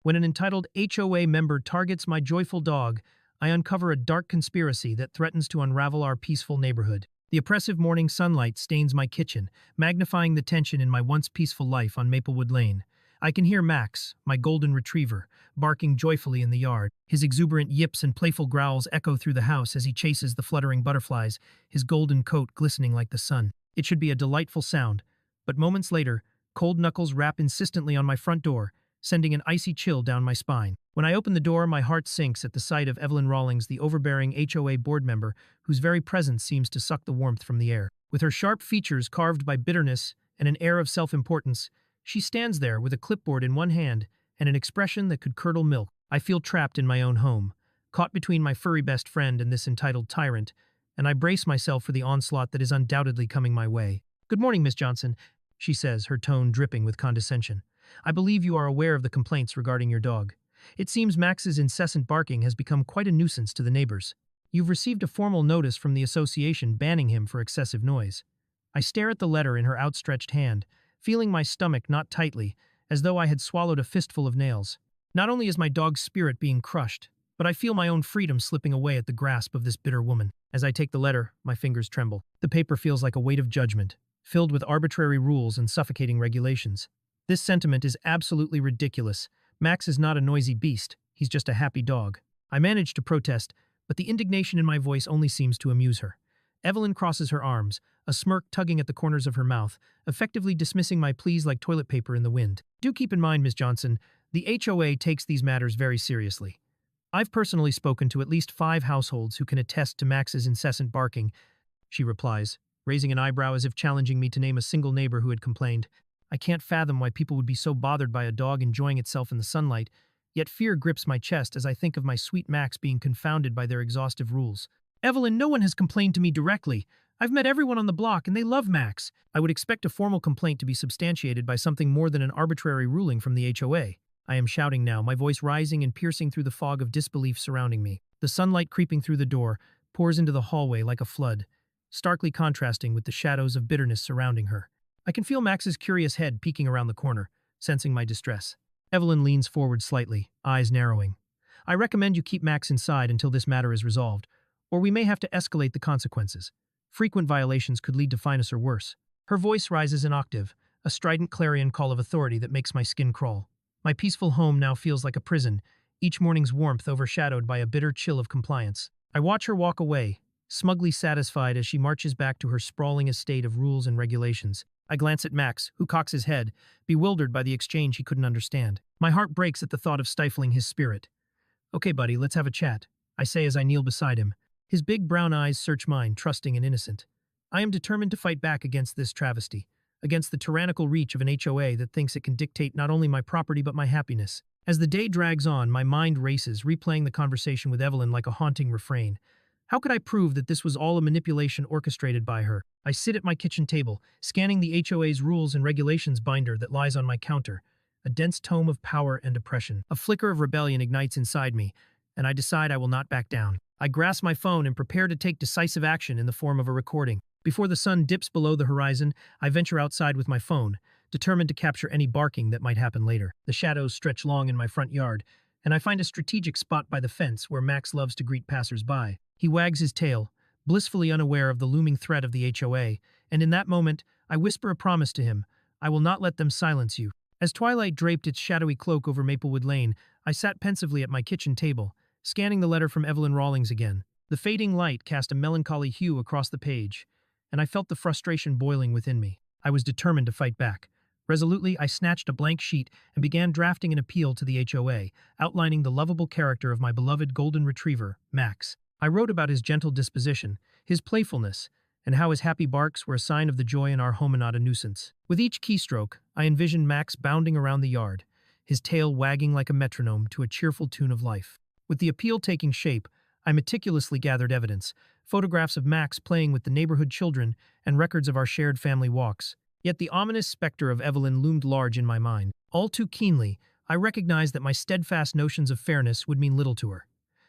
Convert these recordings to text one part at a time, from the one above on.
When an entitled HOA member targets my joyful dog, I uncover a dark conspiracy that threatens to unravel our peaceful neighborhood. The oppressive morning sunlight stains my kitchen, magnifying the tension in my once peaceful life on Maplewood Lane. I can hear Max, my golden retriever, barking joyfully in the yard. His exuberant yips and playful growls echo through the house as he chases the fluttering butterflies, his golden coat glistening like the sun. It should be a delightful sound, but moments later, cold knuckles rap insistently on my front door, sending an icy chill down my spine. When I open the door, my heart sinks at the sight of Evelyn Rawlings, the overbearing HOA board member, whose very presence seems to suck the warmth from the air. With her sharp features carved by bitterness and an air of self-importance, she stands there with a clipboard in one hand and an expression that could curdle milk. I feel trapped in my own home, caught between my furry best friend and this entitled tyrant, and I brace myself for the onslaught that is undoubtedly coming my way. "Good morning, Miss Johnson," she says, her tone dripping with condescension. "I believe you are aware of the complaints regarding your dog. It seems Max's incessant barking has become quite a nuisance to the neighbors. You've received a formal notice from the association banning him for excessive noise." I stare at the letter in her outstretched hand, feeling my stomach knot tightly, as though I had swallowed a fistful of nails. Not only is my dog's spirit being crushed, but I feel my own freedom slipping away at the grasp of this bitter woman. As I take the letter, my fingers tremble. The paper feels like a weight of judgment, filled with arbitrary rules and suffocating regulations. This sentiment is absolutely ridiculous. Max is not a noisy beast, he's just a happy dog. I manage to protest, but the indignation in my voice only seems to amuse her. Evelyn crosses her arms, a smirk tugging at the corners of her mouth, effectively dismissing my pleas like toilet paper in the wind. "Do keep in mind, Miss Johnson, the HOA takes these matters very seriously. I've personally spoken to at least 5 households who can attest to Max's incessant barking," she replies, raising an eyebrow as if challenging me to name a single neighbor who had complained. I can't fathom why people would be so bothered by a dog enjoying itself in the sunlight, yet fear grips my chest as I think of my sweet Max being confounded by their exhaustive rules. "Evelyn, no one has complained to me directly. I've met everyone on the block and they love Max." I would expect a formal complaint to be substantiated by something more than an arbitrary ruling from the HOA. I am shouting now, my voice rising and piercing through the fog of disbelief surrounding me. The sunlight creeping through the door pours into the hallway like a flood, starkly contrasting with the shadows of bitterness surrounding her. I can feel Max's curious head peeking around the corner, sensing my distress. Evelyn leans forward slightly, eyes narrowing. "I recommend you keep Max inside until this matter is resolved, or we may have to escalate the consequences. Frequent violations could lead to finus or worse." Her voice rises an octave, a strident clarion call of authority that makes my skin crawl. My peaceful home now feels like a prison, each morning's warmth overshadowed by a bitter chill of compliance. I watch her walk away, smugly satisfied as she marches back to her sprawling estate of rules and regulations. I glance at Max, who cocks his head, bewildered by the exchange he couldn't understand. My heart breaks at the thought of stifling his spirit. "Okay, buddy, let's have a chat," I say as I kneel beside him. His big brown eyes search mine, trusting and innocent. I am determined to fight back against this travesty, against the tyrannical reach of an HOA that thinks it can dictate not only my property but my happiness. As the day drags on, my mind races, replaying the conversation with Evelyn like a haunting refrain. How could I prove that this was all a manipulation orchestrated by her? I sit at my kitchen table, scanning the HOA's rules and regulations binder that lies on my counter, a dense tome of power and oppression. A flicker of rebellion ignites inside me, and I decide I will not back down. I grasp my phone and prepare to take decisive action in the form of a recording. Before the sun dips below the horizon, I venture outside with my phone, determined to capture any barking that might happen later. The shadows stretch long in my front yard, and I find a strategic spot by the fence where Max loves to greet passers-by. He wags his tail, blissfully unaware of the looming threat of the HOA, and in that moment, I whisper a promise to him: "I will not let them silence you." As twilight draped its shadowy cloak over Maplewood Lane, I sat pensively at my kitchen table, scanning the letter from Evelyn Rawlings again. The fading light cast a melancholy hue across the page, and I felt the frustration boiling within me. I was determined to fight back. Resolutely, I snatched a blank sheet and began drafting an appeal to the HOA, outlining the lovable character of my beloved golden retriever, Max. I wrote about his gentle disposition, his playfulness, and how his happy barks were a sign of the joy in our home and not a nuisance. With each keystroke, I envisioned Max bounding around the yard, his tail wagging like a metronome to a cheerful tune of life. With the appeal taking shape, I meticulously gathered evidence, photographs of Max playing with the neighborhood children, and records of our shared family walks. Yet the ominous specter of Evelyn loomed large in my mind. All too keenly, I recognized that my steadfast notions of fairness would mean little to her.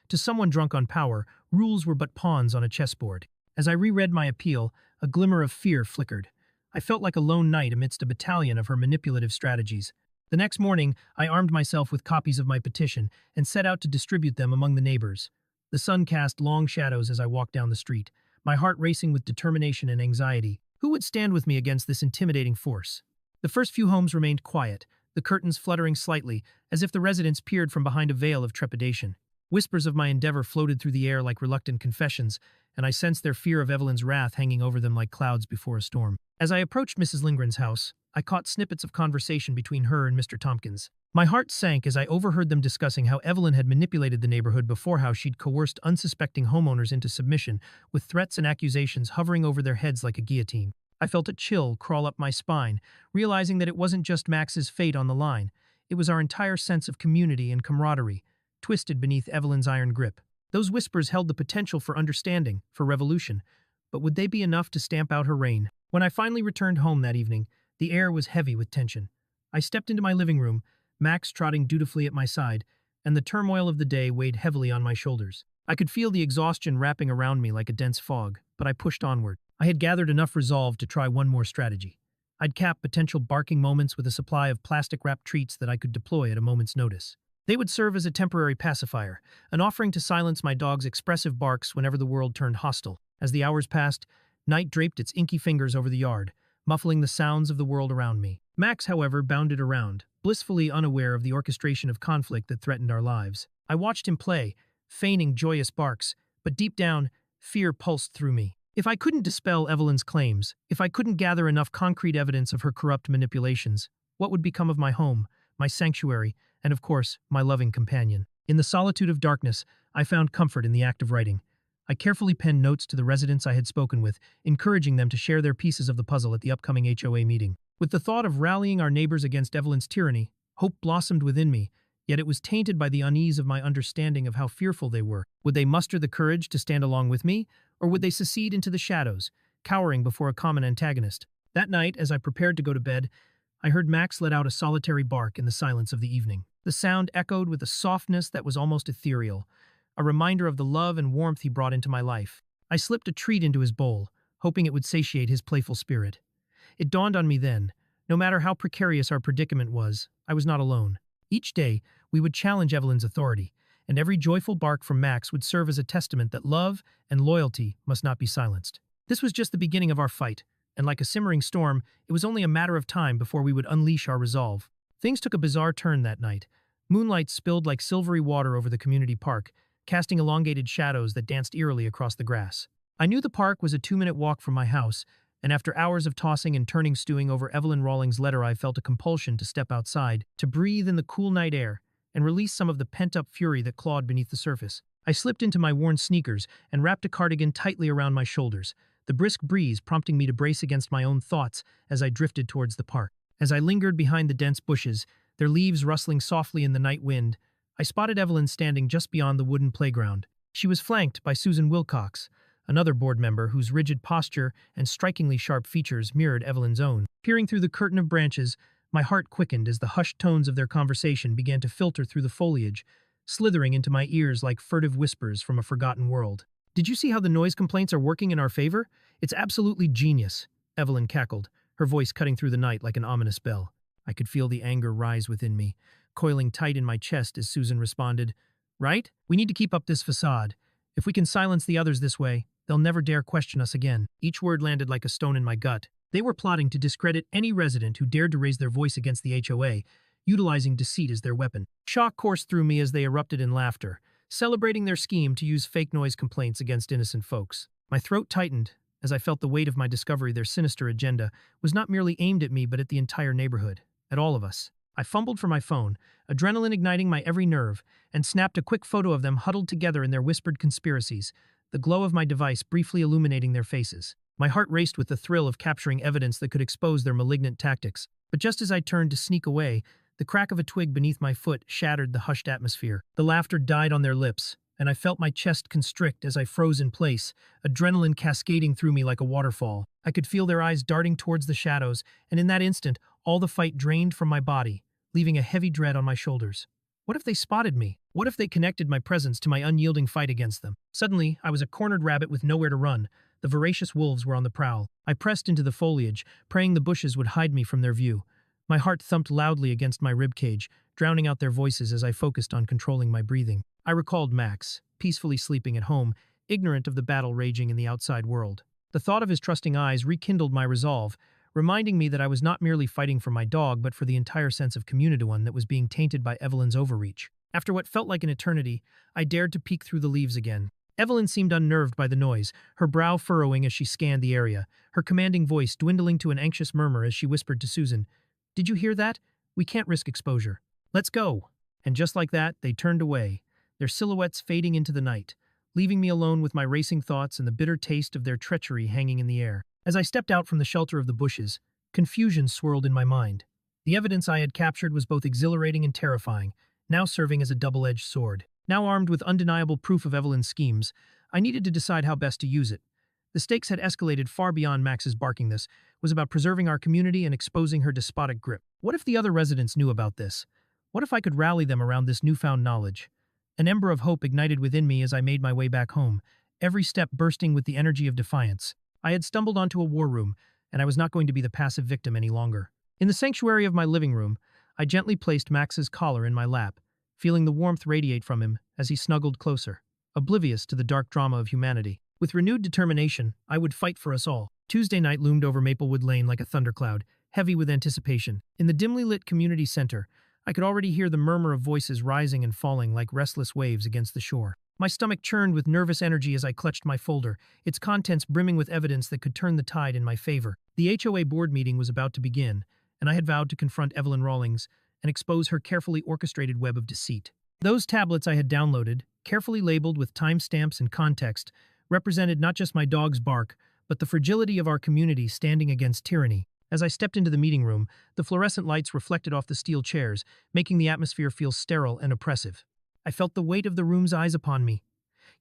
To someone drunk on power, rules were but pawns on a chessboard. As I reread my appeal, a glimmer of fear flickered. I felt like a lone knight amidst a battalion of her manipulative strategies. The next morning, I armed myself with copies of my petition and set out to distribute them among the neighbors. The sun cast long shadows as I walked down the street, my heart racing with determination and anxiety. Who would stand with me against this intimidating force? The first few homes remained quiet, the curtains fluttering slightly, as if the residents peered from behind a veil of trepidation. Whispers of my endeavor floated through the air like reluctant confessions, and I sensed their fear of Evelyn's wrath hanging over them like clouds before a storm. As I approached Mrs. Lindgren's house, I caught snippets of conversation between her and Mr. Tompkins. My heart sank as I overheard them discussing how Evelyn had manipulated the neighborhood before, how she'd coerced unsuspecting homeowners into submission, with threats and accusations hovering over their heads like a guillotine. I felt a chill crawl up my spine, realizing that it wasn't just Max's fate on the line. It was our entire sense of community and camaraderie, twisted beneath Evelyn's iron grip. Those whispers held the potential for understanding, for revolution, but would they be enough to stamp out her reign? When I finally returned home that evening, the air was heavy with tension. I stepped into my living room, Max trotting dutifully at my side, and the turmoil of the day weighed heavily on my shoulders. I could feel the exhaustion wrapping around me like a dense fog, but I pushed onward. I had gathered enough resolve to try one more strategy. I'd cap potential barking moments with a supply of plastic-wrapped treats that I could deploy at a moment's notice. They would serve as a temporary pacifier, an offering to silence my dog's expressive barks whenever the world turned hostile. As the hours passed, night draped its inky fingers over the yard, muffling the sounds of the world around me. Max, however, bounded around, blissfully unaware of the orchestration of conflict that threatened our lives. I watched him play, feigning joyous barks, but deep down, fear pulsed through me. If I couldn't dispel Evelyn's claims, if I couldn't gather enough concrete evidence of her corrupt manipulations, what would become of my home, my sanctuary, and of course, my loving companion? In the solitude of darkness, I found comfort in the act of writing. I carefully penned notes to the residents I had spoken with, encouraging them to share their pieces of the puzzle at the upcoming HOA meeting. With the thought of rallying our neighbors against Evelyn's tyranny, hope blossomed within me, yet it was tainted by the unease of my understanding of how fearful they were. Would they muster the courage to stand along with me, or would they secede into the shadows, cowering before a common antagonist? That night, as I prepared to go to bed, I heard Max let out a solitary bark in the silence of the evening. The sound echoed with a softness that was almost ethereal, a reminder of the love and warmth he brought into my life. I slipped a treat into his bowl, hoping it would satiate his playful spirit. It dawned on me then, no matter how precarious our predicament was, I was not alone. Each day, we would challenge Evelyn's authority, and every joyful bark from Max would serve as a testament that love and loyalty must not be silenced. This was just the beginning of our fight, and like a simmering storm, it was only a matter of time before we would unleash our resolve. Things took a bizarre turn that night. Moonlight spilled like silvery water over the community park, casting elongated shadows that danced eerily across the grass. I knew the park was a 2-minute walk from my house, and after hours of tossing and turning stewing over Evelyn Rawlings' letter, I felt a compulsion to step outside, to breathe in the cool night air, and release some of the pent-up fury that clawed beneath the surface. I slipped into my worn sneakers and wrapped a cardigan tightly around my shoulders, the brisk breeze prompting me to brace against my own thoughts as I drifted towards the park. As I lingered behind the dense bushes, their leaves rustling softly in the night wind, I spotted Evelyn standing just beyond the wooden playground. She was flanked by Susan Wilcox, another board member whose rigid posture and strikingly sharp features mirrored Evelyn's own. Peering through the curtain of branches, my heart quickened as the hushed tones of their conversation began to filter through the foliage, slithering into my ears like furtive whispers from a forgotten world. "Did you see how the noise complaints are working in our favor? It's absolutely genius," Evelyn cackled, her voice cutting through the night like an ominous bell. I could feel the anger rise within me, coiling tight in my chest as Susan responded, "Right? We need to keep up this facade. If we can silence the others this way, they'll never dare question us again." Each word landed like a stone in my gut. They were plotting to discredit any resident who dared to raise their voice against the HOA, utilizing deceit as their weapon. Shock coursed through me as they erupted in laughter, celebrating their scheme to use fake noise complaints against innocent folks. My throat tightened as I felt the weight of my discovery. Their sinister agenda was not merely aimed at me but at the entire neighborhood, at all of us. I fumbled for my phone, adrenaline igniting my every nerve, and snapped a quick photo of them huddled together in their whispered conspiracies, the glow of my device briefly illuminating their faces. My heart raced with the thrill of capturing evidence that could expose their malignant tactics. But just as I turned to sneak away, the crack of a twig beneath my foot shattered the hushed atmosphere. The laughter died on their lips, and I felt my chest constrict as I froze in place, adrenaline cascading through me like a waterfall. I could feel their eyes darting towards the shadows, and in that instant, all the fight drained from my body, leaving a heavy dread on my shoulders. What if they spotted me? What if they connected my presence to my unyielding fight against them? Suddenly, I was a cornered rabbit with nowhere to run. The voracious wolves were on the prowl. I pressed into the foliage, praying the bushes would hide me from their view. My heart thumped loudly against my ribcage, drowning out their voices as I focused on controlling my breathing. I recalled Max, peacefully sleeping at home, ignorant of the battle raging in the outside world. The thought of his trusting eyes rekindled my resolve, reminding me that I was not merely fighting for my dog but for the entire sense of community one that was being tainted by Evelyn's overreach. After what felt like an eternity, I dared to peek through the leaves again. Evelyn seemed unnerved by the noise, her brow furrowing as she scanned the area, her commanding voice dwindling to an anxious murmur as she whispered to Susan, "Did you hear that? We can't risk exposure. Let's go." And just like that, they turned away, their silhouettes fading into the night, leaving me alone with my racing thoughts and the bitter taste of their treachery hanging in the air. As I stepped out from the shelter of the bushes, confusion swirled in my mind. The evidence I had captured was both exhilarating and terrifying, now serving as a double-edged sword. Now armed with undeniable proof of Evelyn's schemes, I needed to decide how best to use it. The stakes had escalated far beyond Max's barking. This was about preserving our community and exposing her despotic grip. What if the other residents knew about this? What if I could rally them around this newfound knowledge? An ember of hope ignited within me as I made my way back home, every step bursting with the energy of defiance. I had stumbled onto a war room, and I was not going to be the passive victim any longer. In the sanctuary of my living room, I gently placed Max's collar in my lap, feeling the warmth radiate from him as he snuggled closer, oblivious to the dark drama of humanity. With renewed determination, I would fight for us all. Tuesday night loomed over Maplewood Lane like a thundercloud, heavy with anticipation. In the dimly lit community center, I could already hear the murmur of voices rising and falling like restless waves against the shore. My stomach churned with nervous energy as I clutched my folder, its contents brimming with evidence that could turn the tide in my favor. The HOA board meeting was about to begin, and I had vowed to confront Evelyn Rawlings and expose her carefully orchestrated web of deceit. Those tablets I had downloaded, carefully labeled with timestamps and context, represented not just my dog's bark, but the fragility of our community standing against tyranny. As I stepped into the meeting room, the fluorescent lights reflected off the steel chairs, making the atmosphere feel sterile and oppressive. I felt the weight of the room's eyes upon me.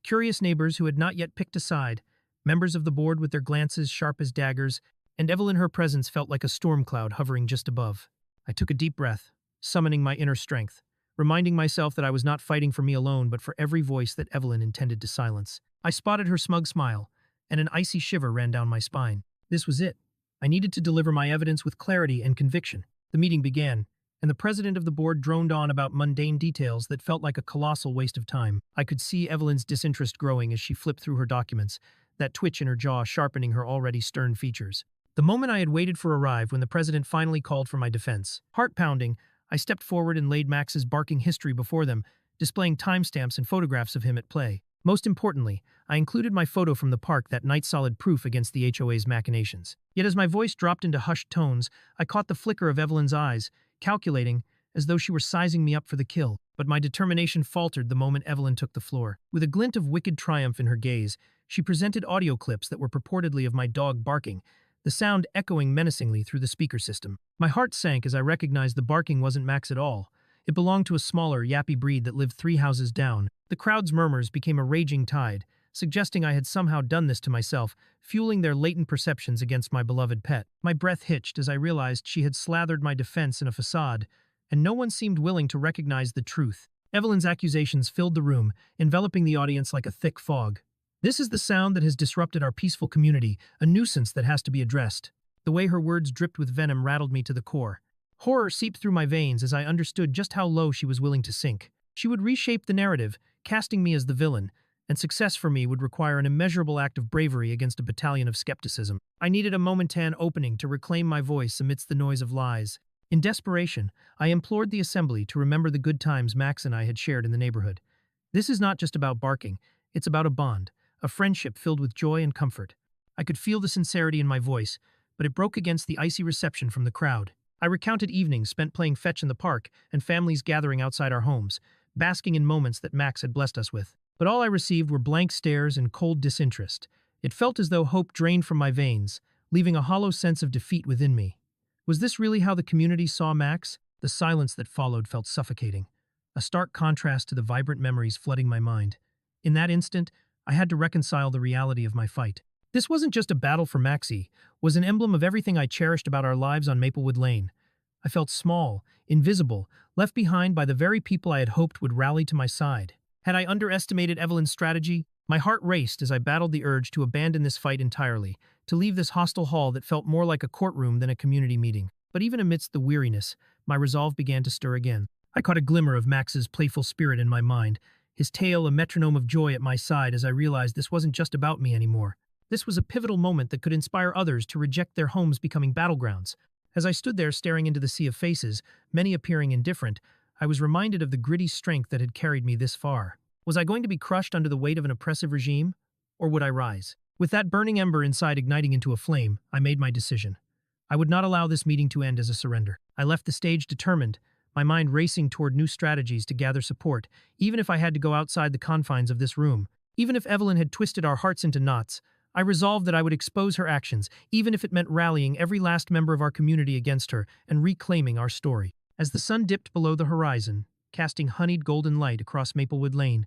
Curious neighbors who had not yet picked a side, members of the board with their glances sharp as daggers, and Evelyn, her presence felt like a storm cloud hovering just above. I took a deep breath, summoning my inner strength, reminding myself that I was not fighting for me alone but for every voice that Evelyn intended to silence. I spotted her smug smile, and an icy shiver ran down my spine. This was it. I needed to deliver my evidence with clarity and conviction. The meeting began, and the president of the board droned on about mundane details that felt like a colossal waste of time. I could see Evelyn's disinterest growing as she flipped through her documents, that twitch in her jaw sharpening her already stern features. The moment I had waited for arrived when the president finally called for my defense. Heart-pounding, I stepped forward and laid Max's barking history before them, displaying timestamps and photographs of him at play. Most importantly, I included my photo from the park, that night, solid proof against the HOA's machinations. Yet as my voice dropped into hushed tones, I caught the flicker of Evelyn's eyes, calculating, as though she were sizing me up for the kill. But my determination faltered the moment Evelyn took the floor. With a glint of wicked triumph in her gaze, she presented audio clips that were purportedly of my dog barking, the sound echoing menacingly through the speaker system. My heart sank as I recognized the barking wasn't Max at all. It belonged to a smaller, yappy breed that lived 3 houses down. The crowd's murmurs became a raging tide, suggesting I had somehow done this to myself, fueling their latent perceptions against my beloved pet. My breath hitched as I realized she had slathered my defense in a facade, and no one seemed willing to recognize the truth. Evelyn's accusations filled the room, enveloping the audience like a thick fog. This is the sound that has disrupted our peaceful community, a nuisance that has to be addressed. The way her words dripped with venom rattled me to the core. Horror seeped through my veins as I understood just how low she was willing to sink. She would reshape the narrative, casting me as the villain, and success for me would require an immeasurable act of bravery against a battalion of skepticism. I needed a momentary opening to reclaim my voice amidst the noise of lies. In desperation, I implored the assembly to remember the good times Max and I had shared in the neighborhood. This is not just about barking, it's about a bond, a friendship filled with joy and comfort. I could feel the sincerity in my voice, but it broke against the icy reception from the crowd. I recounted evenings spent playing fetch in the park and families gathering outside our homes, basking in moments that Max had blessed us with. But all I received were blank stares and cold disinterest. It felt as though hope drained from my veins, leaving a hollow sense of defeat within me. Was this really how the community saw Max? The silence that followed felt suffocating, a stark contrast to the vibrant memories flooding my mind. In that instant, I had to reconcile the reality of my fight. This wasn't just a battle for Maxie, it was an emblem of everything I cherished about our lives on Maplewood Lane. I felt small, invisible, left behind by the very people I had hoped would rally to my side. Had I underestimated Evelyn's strategy? My heart raced as I battled the urge to abandon this fight entirely, to leave this hostile hall that felt more like a courtroom than a community meeting. But even amidst the weariness, my resolve began to stir again. I caught a glimmer of Max's playful spirit in my mind, his tail a metronome of joy at my side as I realized this wasn't just about me anymore. This was a pivotal moment that could inspire others to reject their homes becoming battlegrounds. As I stood there staring into the sea of faces, many appearing indifferent, I was reminded of the gritty strength that had carried me this far. Was I going to be crushed under the weight of an oppressive regime? Or would I rise? With that burning ember inside igniting into a flame, I made my decision. I would not allow this meeting to end as a surrender. I left the stage determined, my mind racing toward new strategies to gather support, even if I had to go outside the confines of this room. Even if Evelyn had twisted our hearts into knots, I resolved that I would expose her actions, even if it meant rallying every last member of our community against her and reclaiming our story. As the sun dipped below the horizon, casting honeyed golden light across Maplewood Lane,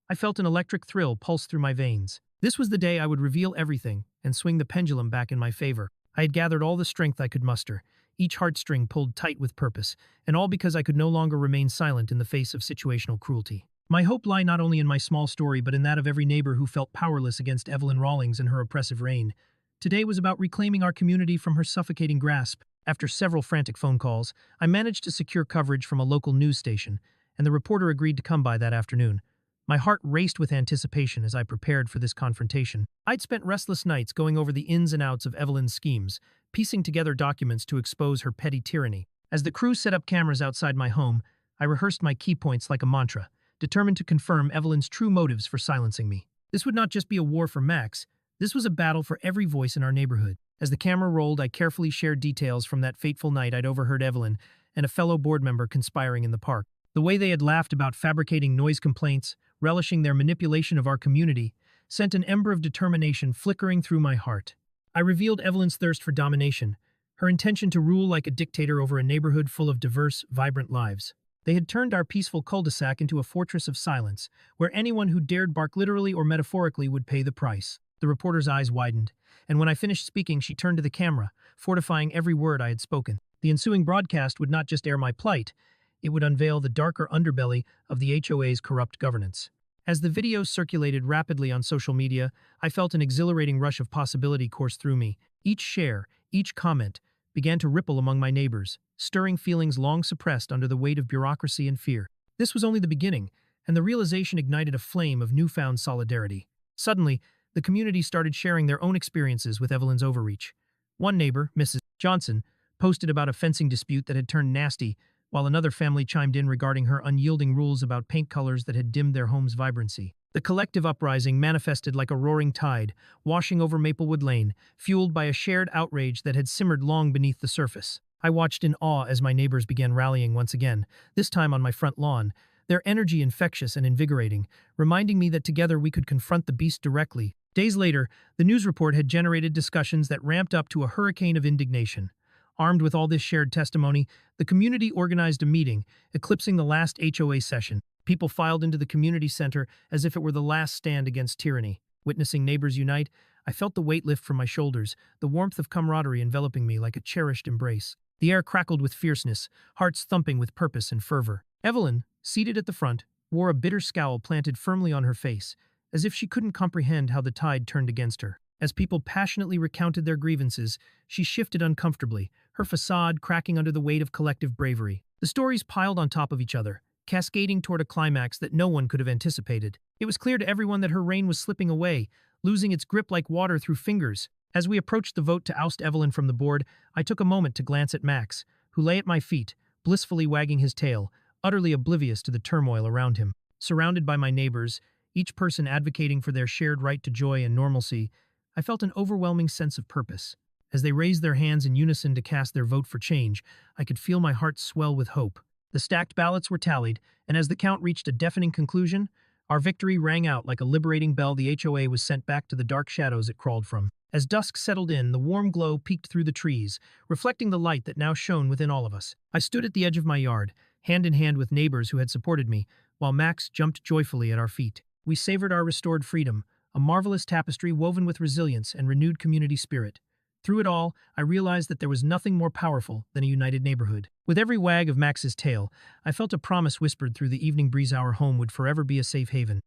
I felt an electric thrill pulse through my veins. This was the day I would reveal everything and swing the pendulum back in my favor. I had gathered all the strength I could muster, each heartstring pulled tight with purpose, and all because I could no longer remain silent in the face of situational cruelty. My hope lay not only in my small story but in that of every neighbor who felt powerless against Evelyn Rawlings and her oppressive reign. Today was about reclaiming our community from her suffocating grasp. After several frantic phone calls, I managed to secure coverage from a local news station, and the reporter agreed to come by that afternoon. My heart raced with anticipation as I prepared for this confrontation. I'd spent restless nights going over the ins and outs of Evelyn's schemes, piecing together documents to expose her petty tyranny. As the crew set up cameras outside my home, I rehearsed my key points like a mantra, determined to confirm Evelyn's true motives for silencing me. This would not just be a war for Max, this was a battle for every voice in our neighborhood. As the camera rolled, I carefully shared details from that fateful night I'd overheard Evelyn and a fellow board member conspiring in the park. The way they had laughed about fabricating noise complaints, relishing their manipulation of our community, sent an ember of determination flickering through my heart. I revealed Evelyn's thirst for domination, her intention to rule like a dictator over a neighborhood full of diverse, vibrant lives. They had turned our peaceful cul-de-sac into a fortress of silence, where anyone who dared bark literally or metaphorically would pay the price. The reporter's eyes widened, and when I finished speaking, she turned to the camera, fortifying every word I had spoken. The ensuing broadcast would not just air my plight, it would unveil the darker underbelly of the HOA's corrupt governance. As the videos circulated rapidly on social media, I felt an exhilarating rush of possibility course through me. Each share, each comment, began to ripple among my neighbors, stirring feelings long suppressed under the weight of bureaucracy and fear. This was only the beginning, and the realization ignited a flame of newfound solidarity. Suddenly, the community started sharing their own experiences with Evelyn's overreach. One neighbor, Mrs. Johnson, posted about a fencing dispute that had turned nasty, while another family chimed in regarding her unyielding rules about paint colors that had dimmed their home's vibrancy. The collective uprising manifested like a roaring tide, washing over Maplewood Lane, fueled by a shared outrage that had simmered long beneath the surface. I watched in awe as my neighbors began rallying once again, this time on my front lawn, their energy infectious and invigorating, reminding me that together we could confront the beast directly. Days later, the news report had generated discussions that ramped up to a hurricane of indignation. Armed with all this shared testimony, the community organized a meeting, eclipsing the last HOA session. People filed into the community center as if it were the last stand against tyranny. Witnessing neighbors unite, I felt the weight lift from my shoulders, the warmth of camaraderie enveloping me like a cherished embrace. The air crackled with fierceness, hearts thumping with purpose and fervor. Evelyn, seated at the front, wore a bitter scowl planted firmly on her face, as if she couldn't comprehend how the tide turned against her. As people passionately recounted their grievances, she shifted uncomfortably, her facade cracking under the weight of collective bravery. The stories piled on top of each other, cascading toward a climax that no one could have anticipated. It was clear to everyone that her reign was slipping away, losing its grip like water through fingers. As we approached the vote to oust Evelyn from the board, I took a moment to glance at Max, who lay at my feet, blissfully wagging his tail, utterly oblivious to the turmoil around him. Surrounded by my neighbors, each person advocating for their shared right to joy and normalcy, I felt an overwhelming sense of purpose. As they raised their hands in unison to cast their vote for change, I could feel my heart swell with hope. The stacked ballots were tallied, and as the count reached a deafening conclusion, our victory rang out like a liberating bell. The HOA was sent back to the dark shadows it crawled from. As dusk settled in, the warm glow peeked through the trees, reflecting the light that now shone within all of us. I stood at the edge of my yard, hand in hand with neighbors who had supported me, while Max jumped joyfully at our feet. We savored our restored freedom, a marvelous tapestry woven with resilience and renewed community spirit. Through it all, I realized that there was nothing more powerful than a united neighborhood. With every wag of Max's tail, I felt a promise whispered through the evening breeze: our home would forever be a safe haven.